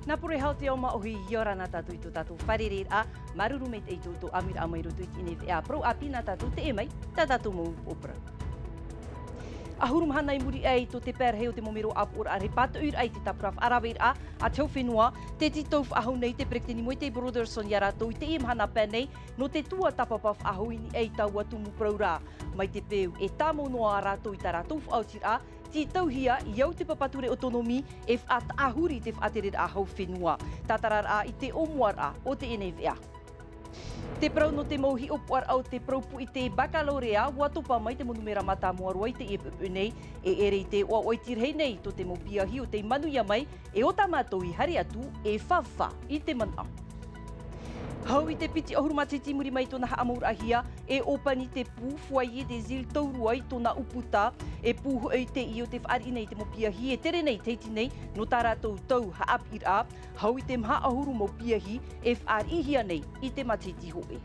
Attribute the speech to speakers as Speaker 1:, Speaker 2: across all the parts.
Speaker 1: Nā pure hau te oma ohi iora nā tātou i tō tātou wharerer a maruru mei te i tō amir a mai roto i tine whea pro api nā tātou te emai, tā tātou mou opera. Ahuru mahana I muri ei tō te pērheo te momero apu ora arhe pata ur ai te tapuraf arawer a te whenua, te titau whahau nei te prekteni mo te Brotherson ia rātou I te e mahana pēnei no te tua tapapaf ahu ini ei tau atu mu praura. Mai te peu e tāmo noa rātou I tā rātou whautir a, ti tauhia I au te papature autonomi e whaat ahuri te whaaterer a hau whenua. Tātarar a I te omuar a o te ene vea. Te prau no te mauhi opuar au te praupu I te bakalorea, watopa mai te monumera mata moarua I te epupu nei, e ere I te oitirhei nei to te mopiahi o te manuia mai, e o tamatou I hari atu e whawha I te mana. Hau I te piti ahurumate timuri mai tōna haamaur ahia, e opani te pū fuaie de zil taurua I tōna uputa, e pūho ei te I o te whaari nei te mopiahi, e tere nei teiti nei, no tā rātou tau haap ir a, hau I te maha ahuru mopiahi, e whaari ihia nei I te matiti hoe.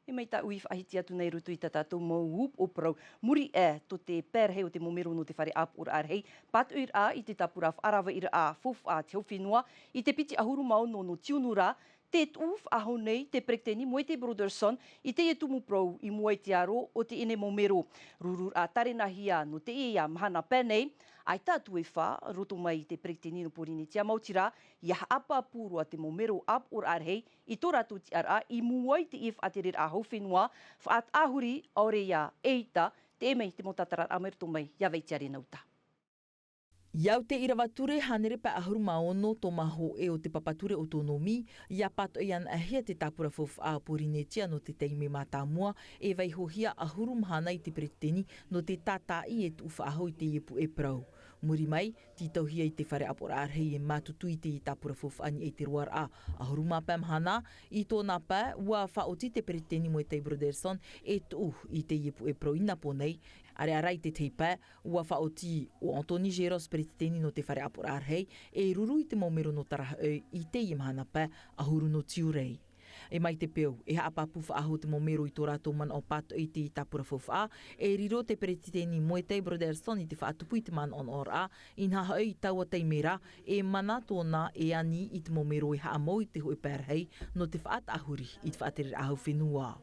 Speaker 1: E mai tā ui whahiti atu nei rutu I tā tātou mau hup o prau. Muri e to te pērhei o te momero no te whare apu ora arhei. Pat ur a I te tapuraf arawa ira a fof a te howhenua. I te piti ahuru mau no tiunura. Te tūf aho nei te prekteni mo te Brotherson I te etumu prau I mua te aro o te ene momero. Rurur a tarenahia no te ea mahana pēnei. Ai tātu e wha, roto mai te prekteni no porini tia mautira, ia apa pūrua te momero ap or arhei, I tō rātou ti ara, I muai te if aterer a hau whenua, whaat ahuri aure ia eita, te emei te motatarar amerto mai, ia veitiare nauta.
Speaker 2: Iau te irawature hanere pa ahuru maono tō maho e o te papature autonomi, ia pato e an ahia te tapura fof a porinetia no te teime mātāmua, e vai hohia ahuru mahana I te preteni no te tātai e tu whaahau I te iepu e prau. Muri mai, ti tauhia I te whare apora arhei e mātutu I te tapura fof ani e te roar a ahuru mapa mahana, I tōna pā, ua whaoti te preteni mo te Brotherson e tu I te iepu e prau ina ponei, are arai te teipa, ua whaoti o Antoni Geros preteni no te whare apora arhei, e ruru I te momero no taraha I te imahana pā ahuru no tiurai. E mai te peo, e haapapu whaaho te momero I tō rātou mana o pato I te tapura fofa, e riro te preteni mo te Brotherson I te whaatupu I te mana on or a, inha hau I taua teimera, e mana tōna e ani I te momero e haamau I te hoi pērhei, no te whaat ahuri I te whaatere ahau whenua.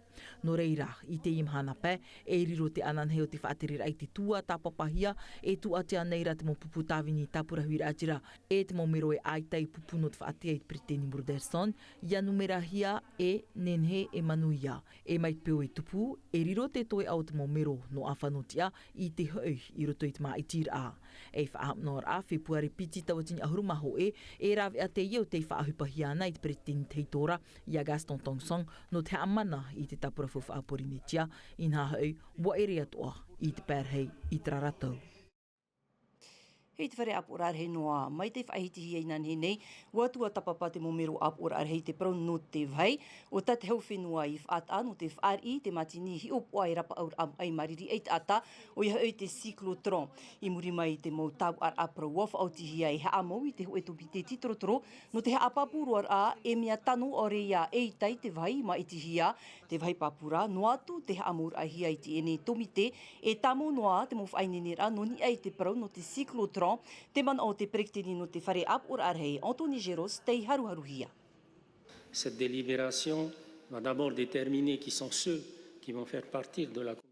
Speaker 2: No reira, I te imahana pē, e riro te ananheo te whaatere ai te tua tāpapahia, e tu atea neira te mo pupu tāwini tāpura huira atira, e te momero e aitai pupu no te whaatea I te preteni Brotherson, ia numera hia e nenhe e manuia. E mai peo e tupu, e riro te toi au te momero no awhanotia I te hau I roto I te maa I tira a. E whaahapnor a, whepuare piti tawatini ahuru maho e rawe a te iau te whaahupahia ana I te preteni teitora, ia Gaston Tongsong, no te amana I te tapura fofa a porinetia, inha hau, wa ere atoa I te pērhei I te raratau.
Speaker 1: Hei te whare apu ora arhei noa, mai te whaihiti hi einane nei, watua tapapa te momero apu ora arhei te prau no te vai, o tate hau whenua I whaat no te whaari, te matini hi opua I rapa aur am ai mariri eit ata, o ia hau te cyclotron. I muri mai te mau tau ar aprau wafa au tihia I haa mau I te hoe topi te titrotro, no te haa papuruar a, e mea tanu ore ia eitai te vai ma I tihia, te vai papura, no atu te haa maur ahia I te ene tomite, e tamo noa te mo whainenera, no ni ei te prau no te cyclotron, te mana o te prekteni no te whare ap or arhei, Antoni Geros, te haruharuhia.
Speaker 3: Cette délibération va d'abord déterminer qui sont ceux qui vont faire partir de la commission.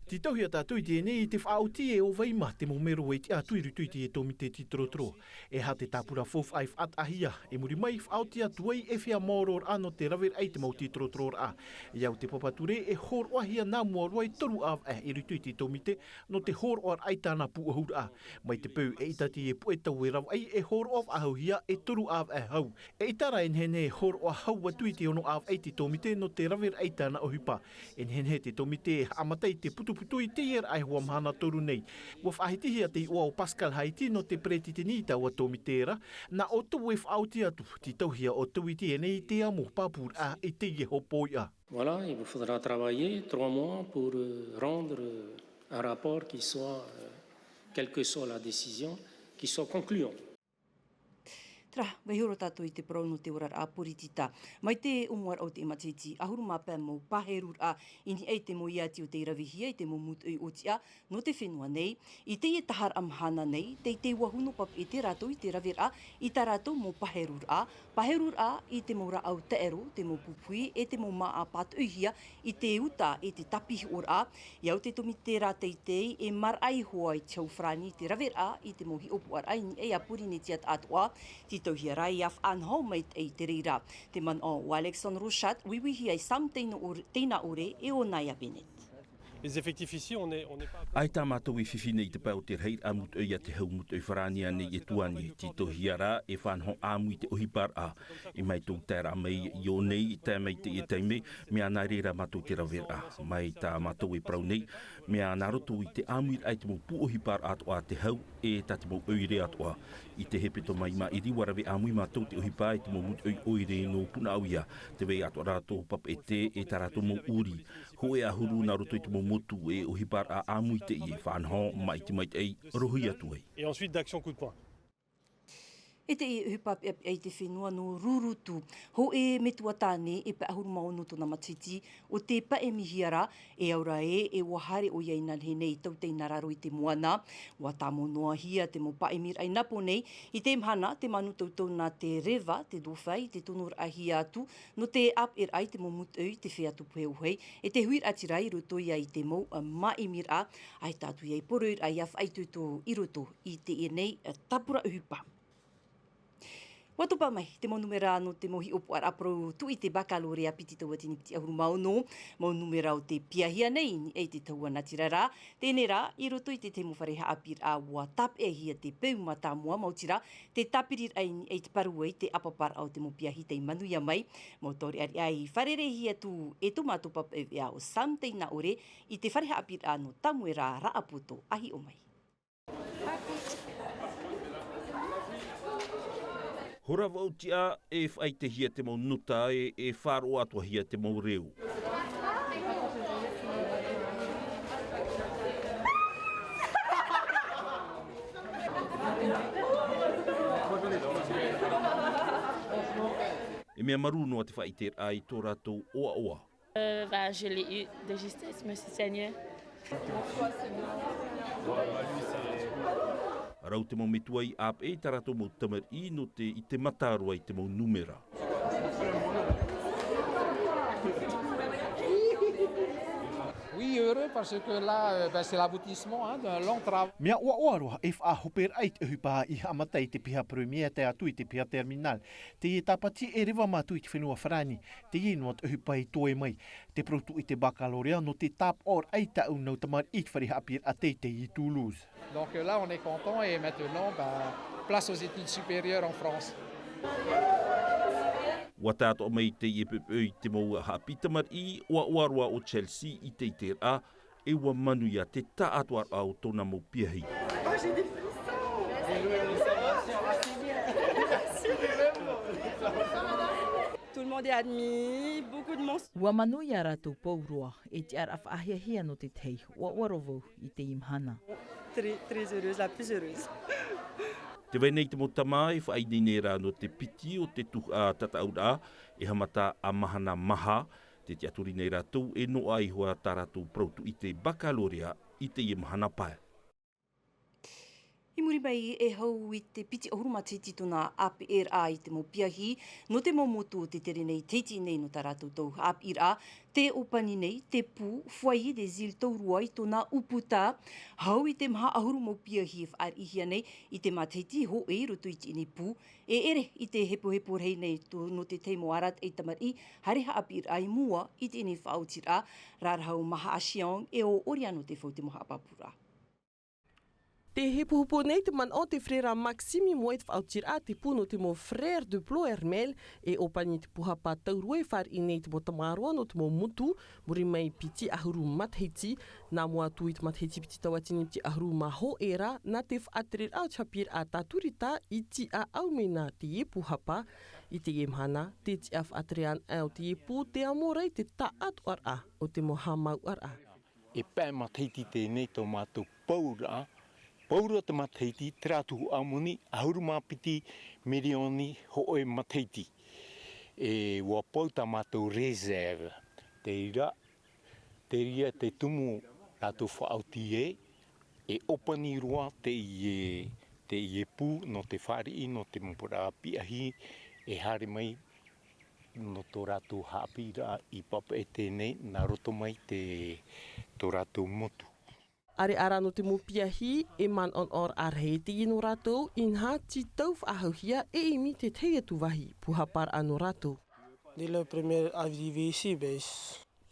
Speaker 4: Ti tauhia tātui tēnei I te whaauti e o waima te momero e te atuiru tuiti e tomite titrotro. E ha te tāpura fof ai whaat ahia, e muri mai whaauti atuai e whia mōror ano te rawer ai te mau titrotror a. Iau te papature e hor wahia nā muarua I toru av e tuiti tomite no te hor oar ai tāna puahur a. Mai te pau e itati e puetau e rau ai e hor of ahauhia e toru av e hau. E itara en hene hor o hau wa tuiti ono av ai te tomite no te rawer ai tāna ohipa. En hene te tomite e amatai te putu putui te ier ai hua mahana toru nei. Wa whahitihia te ua o Pascal Haiti no te pretitini ta wa tomitera, na o tu e whauti atu, ti tauhia o tuiti e nei te amo papur a I te ie hopoia.
Speaker 3: Voilà, il vous faudra travailler 3 mois pour rendre un rapport qui soit, quelle que soit la décision, qui soit concluant.
Speaker 1: Tra, vai horo tātou I te parau no te ora a puritita. Mai te umuar o te imatiti, ahuru mapa mo paheru a ini ei te mo iati o te irawihia, I te mo mutu I otia, no te whenua nei. I te tahar a mahana nei, te wahuno pap I te rato I te rawir a, I ta rato mo paheru a. Paheru a I te mo ra au teero, te mo pupui, e te mo maa patuhia, I te uta, e te tapihi or a. Iau te tomi te rā teitei, e mar ai hoa I te frani te rawir a, I te mo hi opu ar ai ni e a puri ni tiat atua, ti tauhia rai af anho mait ei te reira. Te man o Alexandre Rochat, wiwihi ai sam teina ore e o Naya Bennett.
Speaker 5: Les effectifs ici, on est pas...
Speaker 6: Ai tā mātou I whiwhine I te pau te rei amut oi a te hau mut oi wharania nei e tuani tito hiara e whanho āmu I te ohipar a I mai tō tēra mei I o nei I tā mei te e teime mea nā reira mātou te rawera a mai tā mātou e prau nei mea nā roto I te āmu I te mo pu ohipar atoa te hau e tā te mo oire atoa I te hepeto mai ma I riwarawe āmu I mātou te ohipa I te mo mut oi oire no puna auia te wei atoa rātou pap e te e tā rātou mo uri ho e ahuru nā roto I te mo motu e ohipar a āmu I te I e whanho mai ei rohi atu ei.
Speaker 5: Et ensuite d'action coup de poing.
Speaker 1: E te I hupap ei te whenua no rurutu. Ho e metua tāne e pa ahuru maono tona matiti o te pa e mihiara e aura e wahare o iei nan he nei tau te nararo I te moana. Wa tā mo noa hia te mo pa e mir ai napo nei I te mhana te manu tautau nā te rewa, te dowhai, te tonor ahia atu, no te ap ai te mo mutau te whea tupu heu hei. E te huir atirai roto ia I te mo ma e mir a, ai tātu iei porur ai af ai tuto I roto I te e nei tapura uhupa. Watupa mai, te mo numera no te mohi opu ar apro tu I te bakalorea piti taua tini piti ahuru mauno, mo numera o te piahia nei ni ei te taua natirara. Tēnei rā, I roto I te te mo whareha apir a ua tap e hia te peu mata mua mautira, te tapirir ai ni ei te paruei te apapar au te mo piahi te manuia mai, mo tori ari ai wharere hia tu e tu matupap e a o sam teina ore I te whareha apir a no tamu e rā raapoto ahi o mai.
Speaker 6: Hora wautia e whai te hia te mau nuta e wharo atua hia te mau reu. E mea maru noa te whai te ai tō rātou oa oa.
Speaker 7: Je l'ai eu de justesse, je me suis saignée.
Speaker 6: Rau te mau metua I ap e tarato mau tamar I no te I te matarua I te mau numera.
Speaker 8: Oui, heureux parce que là, c'est l'aboutissement d'un long travail.
Speaker 4: Mea ua oaroha e whaahoper ai te uhipaha I hamatai te piha premier te atu I te piha terminal. Te I tapati e rewa mātu I te whenua wharani, te I noa te uhipahi toe mai. Te protu I te bakalorea no te tap or ai tau nau tamar I te whareha apir a te I Toulouse.
Speaker 8: Donc là, on est content et maintenant, place aux études supérieures en France.
Speaker 6: Wa tātou mai te I I te mau hapitamar I ua uarua o Chelsea I te a e ua manu ia te taatuar au tōna mau piahi.
Speaker 7: Tout le monde est admis, beaucoup de monde.
Speaker 2: Ua manu ia rātou pauroa e te ar awhaahia hia no te tei, ua uarovo I te imhana.
Speaker 7: Très heureuse, la plus heureuse.
Speaker 6: Te wei nei te mo tamai whai ninera no te piti o te tataura e hamata a mahana maha te te aturi nei rātou e no ai hoa tā rātou proutu I te bakalorea I te I mahana pae.
Speaker 1: I muri mai e hau I te piti ahuruma titi tona ap a I te mo piahi, no te mo motu o te tere nei teiti nei no tā rātou tau ap a, te opani nei, te pū, whai de zil taurua I tona uputa, hau I te maha ahuru mo piahi e whaar ihia nei, I te mateiti ho e roto I te ini pū, e ere I te hepo rei nei no te teimo arat e tamar I, hareha ap I mua I te ini whautira, rārhau maha asiong e o oriano te whau te moha apapura.
Speaker 9: Te hepuhupu nei te man o te frera Maximi moe te whautira te puno te mo frère de Plo Hermel e opani te puha pa taurua whar I nei te mo tamaroa no te mo mutu muri mai piti ahuru matheiti nā mua tui te matheiti piti tawatini piti ahuru maho era na te whaatirir au chapir a taturita I ti a aumena te e puhapa I te e mhana te ti a whaatirian au te e pu te amorei te taat ar a o te mo hamau ar a.
Speaker 10: E pē matheiti te nei tō mātou paura Paura te mateiti, te rātuhu amuni, ahuruma piti milioni ho'e mateiti. E ua pau ta mātou reserve. Te ira, te tumu rātou whaauti e opani roa te i pū no te whārii, no te mpura piahi, e hare mai no tō rātou hāpira i papa e tēnei, nā roto mai tō rātou motu.
Speaker 9: Are ara no te mopiahi e man on or arheti no rātou, inha ti tau whahauhia e imi te teia tuwahi puhapar ano rātou.
Speaker 11: Dès le premier arrivé ici,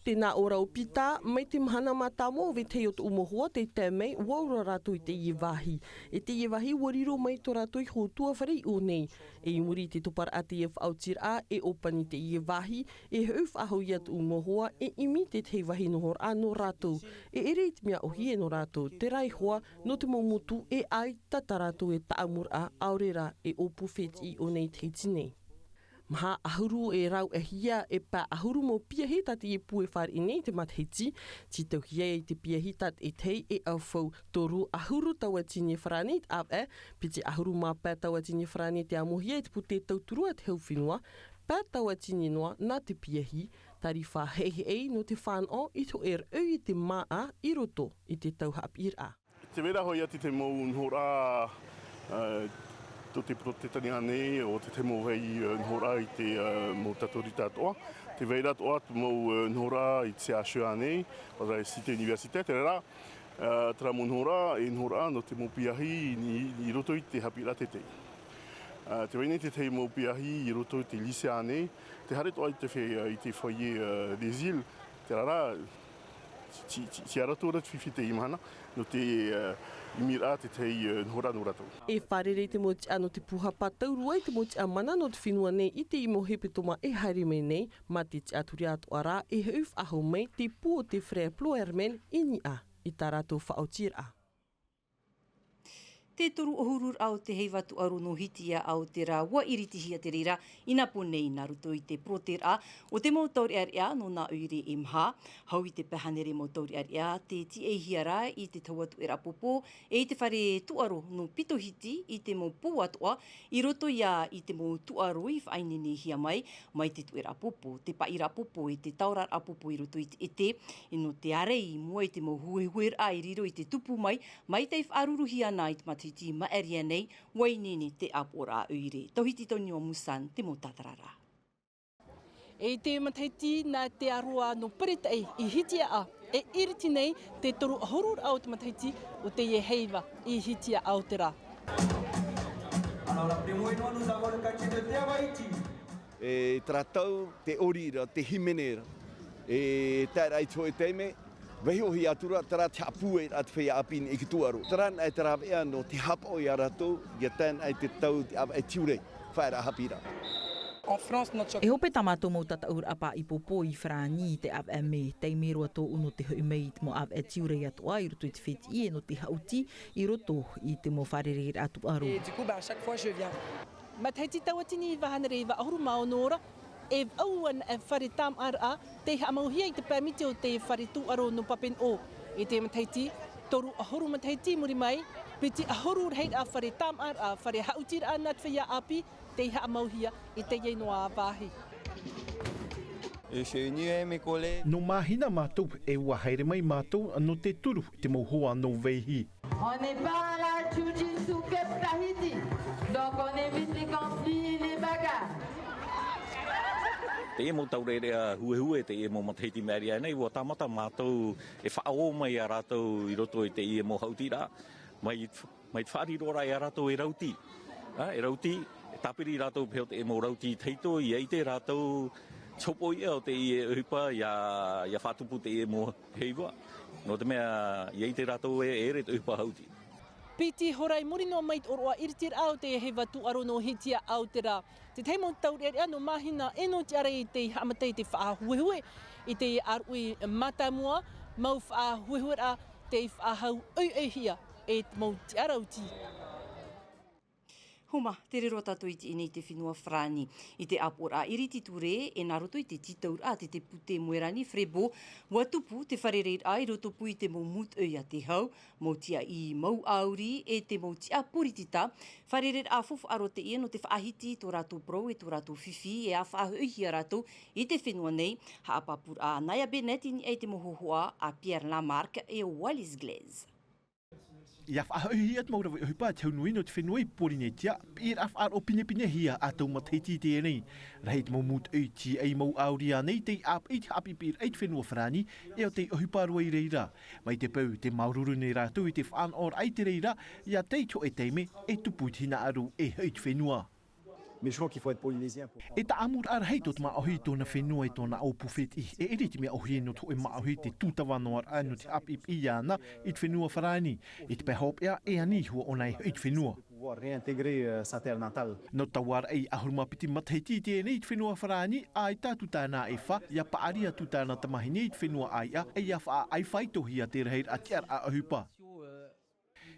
Speaker 9: Tēnā ora o pita, mai te mahana mātamo ve te o te umohua te tēmei waura rātou i te iewahi. E te iewahi wariro mai tō rātou i hōtua whare o nei. E muri te tupar ati e whautir a e opani te iewahi, e hauf aho i atu umohua e imi te te wahi nohor anō rātou. E ere i te mea ohi e no rātou, te raihoa no te momutu e ai tata rātou e taamur a aurera e opu wheti o nei te tinei. Maha ahuru e rau e hia e pa ahuru mo piahi tati e pue whare i nei te mathiti, ti tau hia e te piahi tat e tei e au whau toru ahuru taua tine wharani te ap piti ahuru mā pā taua tine wharani te amohia e te pute tau turua te hauwhinua, pā taua tine noa nā te piahi, tari wha hei no te whānau i to e rau i te maa i roto i te tau hapir a.
Speaker 12: Te vera hoi ati te mou nhora to te protetani ane o te temo hei nhora i te mou tatori tātoa. Te veira toa te mou nhora i te asio ane, o rai site universitate, te rera, tera mou nhora e nhora no te mou piahi i roto i te hapira te tei. Te veine te tei mou piahi i roto i te lise ane, te hare toa i te foyer des îles, te rara, ti aratora te whiwhi te imahana, no te imira te tei nhora no ratou.
Speaker 9: E wharere te moti ano te puha pataurua i te moti a mana no te whinua nei i te imo hepetoma e haere me nei, ma te te aturi atu ara e hauf aho mai te pu o te frère ploermen ini a i tā rātou whaotir a.
Speaker 1: Te toru ohurur au te hei watu aru no hitia au te rā wa iritihia te rira ina ponei nā ruto i te proter a o te motauri aria no nā uire e mha, hau i te pehanere motauri aria te ti e hiara i te tauatu e rapopo e i te whare tuaro no pitohiti i te mo pō atoa i roto ia i te mo tuaro i whainene hia mai te tu e rapopo, te pa i rapopo e te taurar rapopo i roto i te ete e no te arei mua i te mo huehuer a i riro i te tupu mai te whaaruruhia nā i te mati ti maaria nei, wainene te apora uire. Tauhiti tau niwa musan, te mo tatarara.
Speaker 13: E te mataiti nā te aroa no Paretai i hitia a, e iriti nei te toru ahurur au te mataiti o te ie heiva i hitia au te rā.
Speaker 14: E tratau te orira, te himenera, e tārai tō e teime, Vehi ohi atura, tara te hapue at whea apin i ki tuaru. Taran ai tara wea no te hapo i aratou, ia tan ai te tau te ap ai tiurai, whaera hapira.
Speaker 2: E hope tamato mo tata ur apa i popo i whrani te ap me, tei me roa tō uno te hui mei mo ap e tiurai atua i roto i te wheti e no te hauti i roto i te mo wharere atu aru.
Speaker 13: Et du coup, à chaque fois, je viens. Mataiti tawatini i wahanere i wa ahuru maonora, e auan e whare tam ara te hamauhia i te pēmite o te whare tuaro no papen o. E te mataiti, toru ahuru mataiti muri mai, piti ahuru reit a whare tam ara, whare hautir a nat whea api, te hamauhia i te ieinoa a wāhi.
Speaker 4: No mahina mātou e wahaere mai mātou no te turu te mauhoa no veihi.
Speaker 15: On n'est pas à la Jiu-Jitsu Cape Tahiti, donc on évite les conflits et les bagarres.
Speaker 16: Te e mo taurerea huehue te e mo mataiti mēria nei, wa tamata mātou e whaao mai a rātou i roto i te e mo hautira, mai whaarirora e a rātou e rauti. E rauti, e tapiri rātou peo te e mo rauti teito, i eite rātou chopo ia o te e uhipa, ia whatupu te e mo heiwa. No te mea, i eite rātou e ere te uhipa hauti.
Speaker 13: Piti horai morino mai oroa iritir au te hewa tu aro no hitia au te rā. Te teimo taurerea no mahina e no te arei te hamatei te whaahuehue i te arui matamua, mau whaahuehue a te whaahau uehia e mau te arauti.
Speaker 1: Homa, te rero tātou i te inei te whenua whrani. I te apora iriti ture, e nā roto i te tiurai te pute moerani frebo, watupu te wharereit ai roto pui te mo mut a te hau, mo tia I mau auri e te mo tia puritita, wharereit a fufu aro te ia no te whaahiti tō rātou pro e tō rātou whiwhi e a whaahuihia rātou i te whenua nei, haapapura a Naya Benetini e te mohohoa a Pierre Lamarck e Wallis Glaze.
Speaker 4: Ia whaahuihiat maura vai ohipa te haunui no te whenua I Porinetia, pēr awhaar o pine hia a tau matahiti te nei. Rahit mo mut ti ei mau auria nei te ap eit hapi pēr eit whenua whrani e o te ohipa rua I reira. Mai te pau te maururu nei rātou I te whaan or ai te reira, ia teito e teime e tupu tina aru e heit whenua.
Speaker 17: Mais je crois qu'il faut être polynésien pour...
Speaker 4: E ta amur ar hei tot ma ohi tōna whenua I tōna au pufeti. E eriti mea ohi no tō e ma ohi te tūtawano ar anu te api I ana I te whenua wharani. E te pehop ea e ani hua o nei I te whenua.
Speaker 17: Pouvoir réintégrer sa terre natale.
Speaker 4: No tawar ei ahuruma piti matahiti te nei te whenua wharani, a I tātu tāna e wha, ia paaria tu tāna tamahini I te whenua aia, e ia wha ai whaitohia te reheir a tiar a ahupa.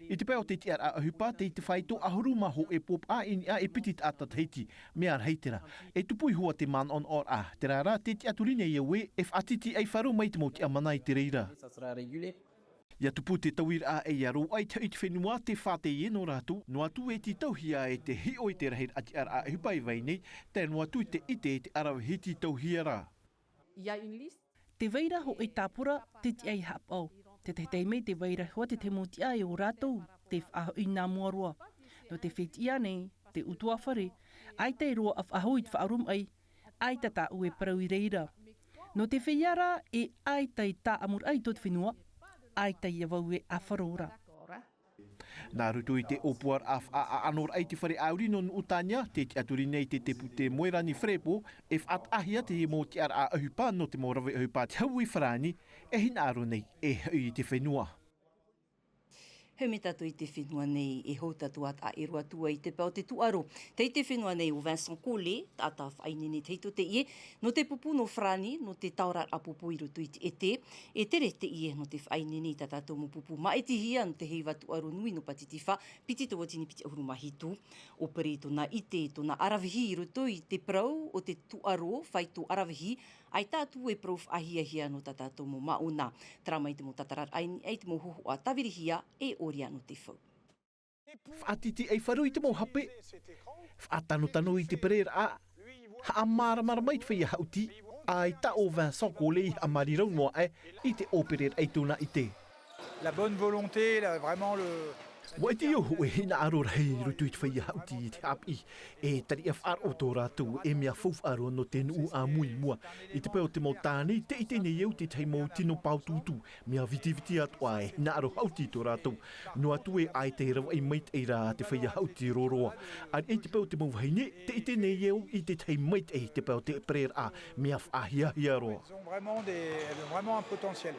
Speaker 4: I te pēo te tiar a ahupa, te whaito ahuruma ho e pop a ini a e pitit a tatheiti, mea heitera. E tupui hua te man on or a, te rara te tia turine I awe, e whatiti ei wharu mai te mo te amana I te reira. Ia tupu te tawir a e aro, ai te it whenua te whate I no rātu, no atu e ti tauhia e te hi oi te rahir a tiar a ahupa I wainei, te no atu te ite te arawahiti tauhia rā.
Speaker 13: Te veira ho e tāpura te ti ai hapau. Te teimei te veira hoa te te motia e o rātou, te whaho I ngā muarua. No te whetia nei, te utua whare, ai te roa a whaho I te whaarum ai, ai tata ue parau I reira. No te wheiara e ai tai tā amur ai tot whenua, ai tai ia wau e a wharora.
Speaker 4: Nā rutu I te opuar a anor ai te whare auri non utania, te aturi nei te pute moerani frepo, e whaat ahia te mo te ar a ahupa no te morawe ahupa te hau I wharani, e hina aro nei e hui te whenua.
Speaker 1: Heume tatu I te whenua nei e hou tatu at a erua tua I te pao te tuaro. Tei te whenua nei o Vincent Collet, tata whainene teito te ie, no te pupu no frani, no te taurar a pupu I roto I te ete, e tere te ie no te whainene I tatato mo pupu. Ma e te hia no te heiva tuaro nui no patitiwha, piti tō watini piti ahuruma hitu, o pere tōna ite, tōna arawihi I roto I te prau o te tuaro, whai tō arawihi, ai tātu e prof ahia no tatato mo mauna. Tramai te mo tatarar aini ei te mo hoho a tawirihia e oria no te whau.
Speaker 4: Whaatiti ei wharu I te mo hape, whaatano I te perera a, ha amara mai te whaia hauti, ai ta o Vincent Collet I amarirau noa I te operer ei tōna I te.
Speaker 18: La bonne volonté, vraiment le...
Speaker 4: Wa te oho e hina aro rei rutu I te whaia hauti I te api, e tari e whaar o tō rātou e mea whauf aro no te nuu a mui mua. I te peo te mau tāne, te ite nei au te tei mau tino pau tūtu, mea viti atua e hina aro hauti tō rātou. No atu e ai te rawa I mait e rā te whaia hauti roroa. Ar e te peo te mau haine, te ite nei au I te tei mait e te peo te preer a, mea whaahia roa.
Speaker 18: Elles ont vraiment un potentiel.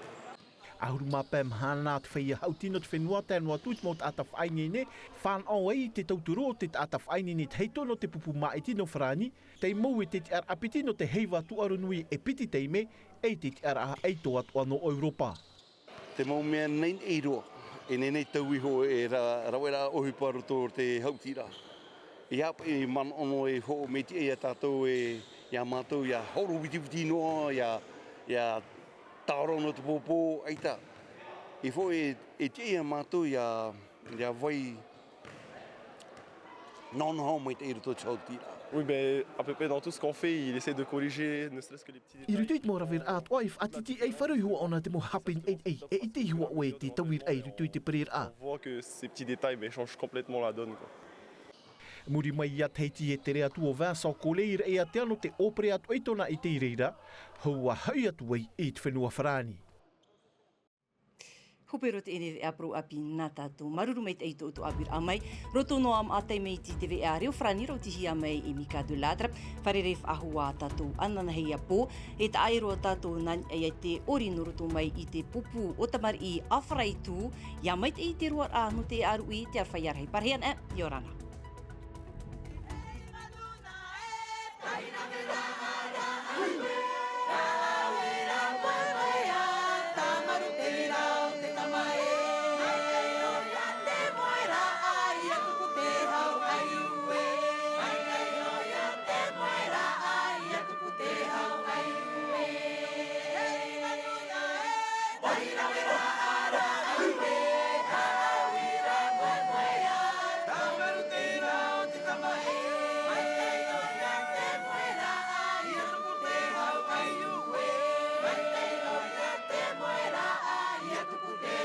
Speaker 4: Ahuruma pē mahana te whaia hauti no te whenua te anua tūt mo te ata whainene, whan au ei te tauturo te ata whainene te heito no te pupu maiti no whrani, te mau e te te ar apiti no te heiva tuaru nui e piti teime, e te te ar aha eito atua no Europa.
Speaker 14: Te mau mea nein e roa, e nenei tau iho e rawera ohiparu tō te hauti rā. I hap e man ono e ho me ti e tātou e ia mātou ia horo witi noa, ia tāro no te pōpō, eita. I fo e te ia mātou ia vai non-hau mai te iru tō chauti rā.
Speaker 19: Oui, ben, à peu près dans tout ce qu'on fait, il essaie de corriger, ne serait-ce que les petits détails.
Speaker 4: I rutuit mo rawir at oif atiti ei wharu hua ona te mo hapin e ite hua oe te tawir ei rutuit te perir a.
Speaker 19: On voit que ces petits détails changent complètement la donne, quoi.
Speaker 4: Muri mai ia teiti e tere atu o Vincent Collet e a te ano te opere atu e tona I te reira, haua hui atu ei I te whenua wharani.
Speaker 1: Hupero te ene a pro api nā tātou maruru mei te eito utu apir amai, roto no am atai mei ti te a reo whrani roti hi amai e mika du latra, whareref ahua tātou anana hei a pō, e ta airoa tātou nan e te ori no roto mai I te pupu o tamari I awharaitu, ia mai te I te roa a no te aru I te arwhai arhei parhean e, Iorana.
Speaker 20: tupu te